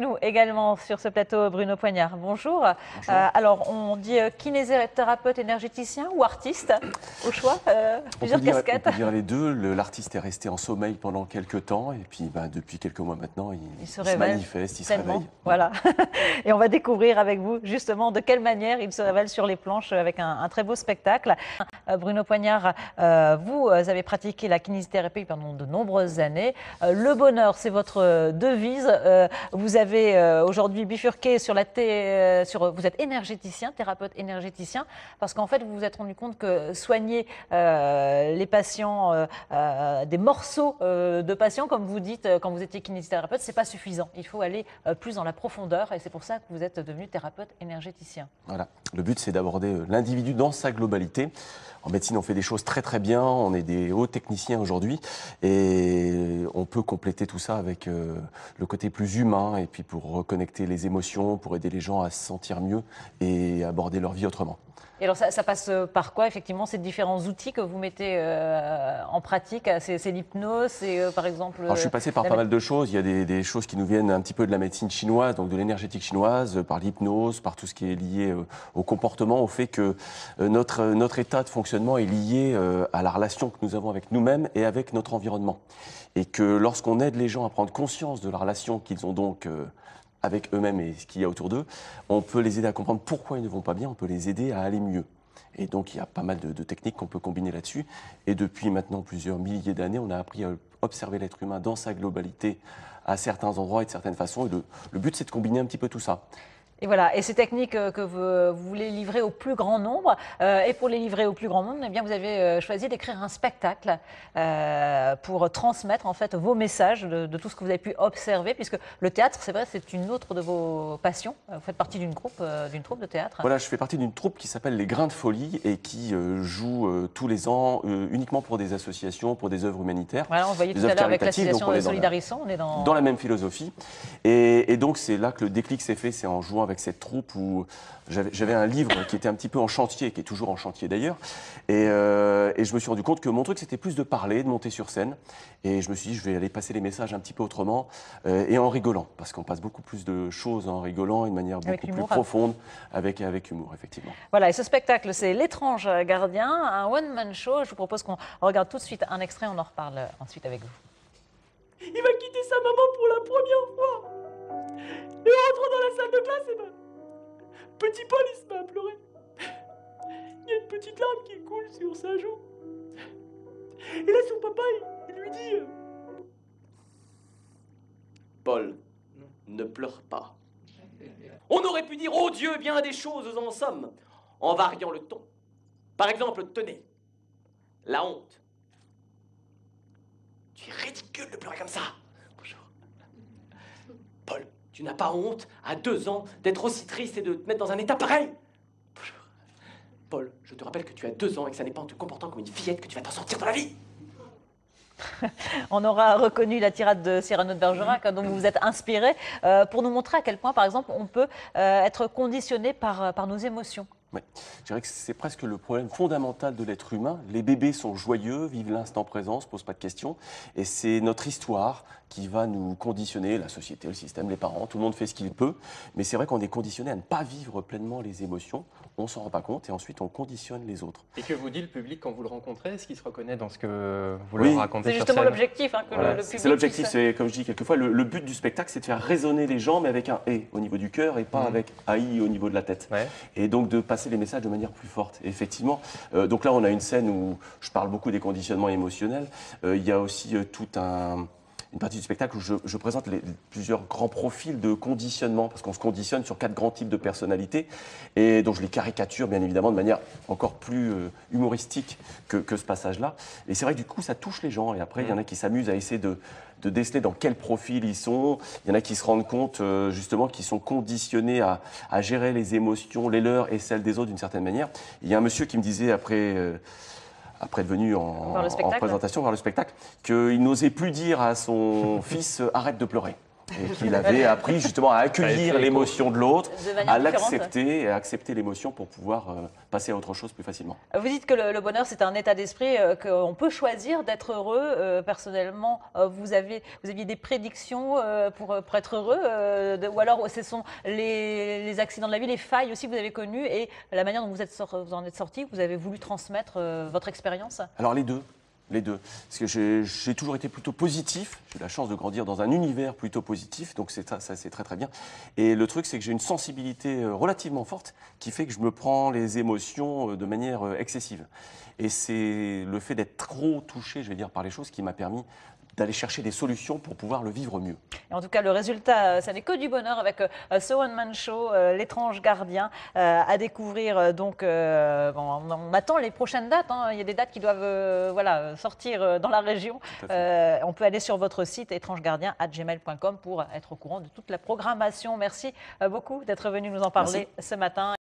nous également sur ce plateau Bruno Poignard. Bonjour. Alors, on dit kinésithérapeute énergéticien ou artiste au choix, plusieurs casquettes. On peut dire les deux. L'artiste est resté en sommeil pendant quelques temps et puis depuis quelques mois maintenant, il se manifeste, il se réveille. Voilà. Et on va découvrir avec vous justement de quelle manière il se révèle sur les planches avec un très beau spectacle. Bruno Poignard, vous avez pratiqué la kinésithérapie pendant de nombreuses années. Le bonheur, c'est votre devise. Vous avez aujourd'hui bifurqué sur vous êtes énergéticien, thérapeute énergéticien, parce qu'en fait, vous vous êtes rendu compte que soigner les patients, des morceaux de patients, comme vous dites quand vous étiez kinésithérapeute, c'est pas suffisant. Il faut aller plus dans la profondeur et c'est pour ça que vous êtes devenu thérapeute énergéticien. Voilà. Le but, c'est d'aborder l'individu dans sa globalité. En médecine, on fait des choses très très bien, on est des hauts techniciens aujourd'hui et on peut compléter tout ça avec le côté plus humain et puis pour reconnecter les émotions, pour aider les gens à se sentir mieux et aborder leur vie autrement. Et alors ça passe par quoi effectivement ces différents outils que vous mettez en pratique? C'est l'hypnose, c'est par exemple... Alors, je suis passé par pas mal de choses. Il y a des choses qui nous viennent un petit peu de la médecine chinoise, donc de l'énergétique chinoise, par l'hypnose, par tout ce qui est lié au comportement, au fait que notre état de fonctionnement est lié à la relation que nous avons avec nous-mêmes et avec notre environnement. Et que lorsqu'on aide les gens à prendre conscience de la relation qu'ils ont donc avec eux-mêmes et ce qu'il y a autour d'eux, on peut les aider à comprendre pourquoi ils ne vont pas bien, on peut les aider à aller mieux. Et donc il y a pas mal de techniques qu'on peut combiner là-dessus. Et depuis maintenant plusieurs milliers d'années, on a appris à observer l'être humain dans sa globalité, à certains endroits et de certaines façons. Et le but, c'est de combiner un petit peu tout ça. Et voilà, et ces techniques que vous voulez livrer au plus grand nombre, et pour les livrer au plus grand nombre, eh bien, vous avez choisi d'écrire un spectacle pour transmettre en fait vos messages de tout ce que vous avez pu observer, puisque le théâtre, c'est vrai, c'est une autre de vos passions. Vous faites partie d'une troupe de théâtre. Voilà, je fais partie d'une troupe qui s'appelle Les Grains de Folie et qui joue tous les ans uniquement pour des associations, pour des œuvres humanitaires. Voilà, on voyait tout à l'heure avec l'association Solidarisson, on est dans la même philosophie. Et donc c'est là que le déclic s'est fait, c'est en jouant avec cette troupe où j'avais un livre qui était un petit peu en chantier, qui est toujours en chantier d'ailleurs, et je me suis rendu compte que mon truc c'était plus de parler, de monter sur scène, et je me suis dit je vais aller passer les messages un petit peu autrement et en rigolant, parce qu'on passe beaucoup plus de choses en rigolant, d'une manière beaucoup plus profonde, avec humour effectivement. Voilà, et ce spectacle c'est L'étrange gardien, un one-man show. Je vous propose qu'on regarde tout de suite un extrait, on en reparle ensuite avec vous. Il va quitter sa maman pour la première fois. Et en rentrant dans la salle de classe, petit Paul, il se met à pleurer. Il y a une petite larme qui coule sur sa joue. Et là, son papa, il lui dit Paul, ne pleure pas. On aurait pu dire, oh Dieu, bien des choses en somme, en variant le ton. Par exemple, tenez, la honte. Tu es ridicule de pleurer comme ça. Bonjour. Paul, tu n'as pas honte, à 2 ans, d'être aussi triste et de te mettre dans un état pareil? Bonjour. Paul, je te rappelle que tu as 2 ans et que ça n'est pas en te comportant comme une fillette que tu vas t'en sortir dans la vie. On aura reconnu la tirade de Cyrano de Bergerac, dont vous vous êtes inspiré, pour nous montrer à quel point, par exemple, on peut être conditionné par nos émotions. Oui, je dirais que c'est presque le problème fondamental de l'être humain. Les bébés sont joyeux, vivent l'instant présent, ne se posent pas de questions. Et c'est notre histoire qui va nous conditionner, la société, le système, les parents, tout le monde fait ce qu'il peut. Mais c'est vrai qu'on est conditionné à ne pas vivre pleinement les émotions. On ne s'en rend pas compte et ensuite on conditionne les autres. Et que vous dit le public quand vous le rencontrez? Est-ce qu'il se reconnaît dans ce que vous leur racontez sur scène? C'est justement l'objectif, hein, que le public... C'est l'objectif, c'est comme je dis quelquefois, le but du spectacle, c'est de faire résonner les gens, mais avec un « et » au niveau du cœur et pas avec « aïe » au niveau de la tête. Ouais. Et donc de passer les messages de manière plus forte. Et effectivement, donc là on a une scène où je parle beaucoup des conditionnements émotionnels. Il y a aussi une partie du spectacle où je présente plusieurs grands profils de conditionnement, parce qu'on se conditionne sur 4 grands types de personnalités, et donc je les caricature bien évidemment de manière encore plus humoristique que ce passage-là. Et c'est vrai que du coup ça touche les gens, et après il y en a qui s'amusent à essayer de déceler dans quel profil ils sont. Il y en a qui se rendent compte justement qu'ils sont conditionnés à gérer les émotions, les leurs et celles des autres d'une certaine manière. Il y a un monsieur qui me disait après être venu en présentation, voir le spectacle, qu'il n'osait plus dire à son fils « arrête de pleurer ». Et qu'il avait appris justement à accueillir l'émotion de l'autre, à l'accepter et à accepter l'émotion pour pouvoir passer à autre chose plus facilement. Vous dites que le bonheur, c'est un état d'esprit, qu'on peut choisir d'être heureux. Personnellement, vous aviez des prédictions pour être heureux ou alors ce sont les accidents de la vie, les failles aussi que vous avez connues et la manière dont vous en êtes sorti, vous avez voulu transmettre votre expérience? Alors les deux. Les deux. Parce que j'ai toujours été plutôt positif. J'ai eu la chance de grandir dans un univers plutôt positif. Donc ça c'est très très bien. Et le truc, c'est que j'ai une sensibilité relativement forte qui fait que je me prends les émotions de manière excessive. Et c'est le fait d'être trop touché, je vais dire, par les choses qui m'a permis d'aller chercher des solutions pour pouvoir le vivre mieux. Et en tout cas, le résultat, ça n'est que du bonheur avec ce one-man show, L'étrange gardien, à découvrir. Donc, on attend les prochaines dates. Hein. Il y a des dates qui doivent sortir dans la région. On peut aller sur votre site étrangegardien@gmail.com pour être au courant de toute la programmation. Merci beaucoup d'être venu nous en parler ce matin.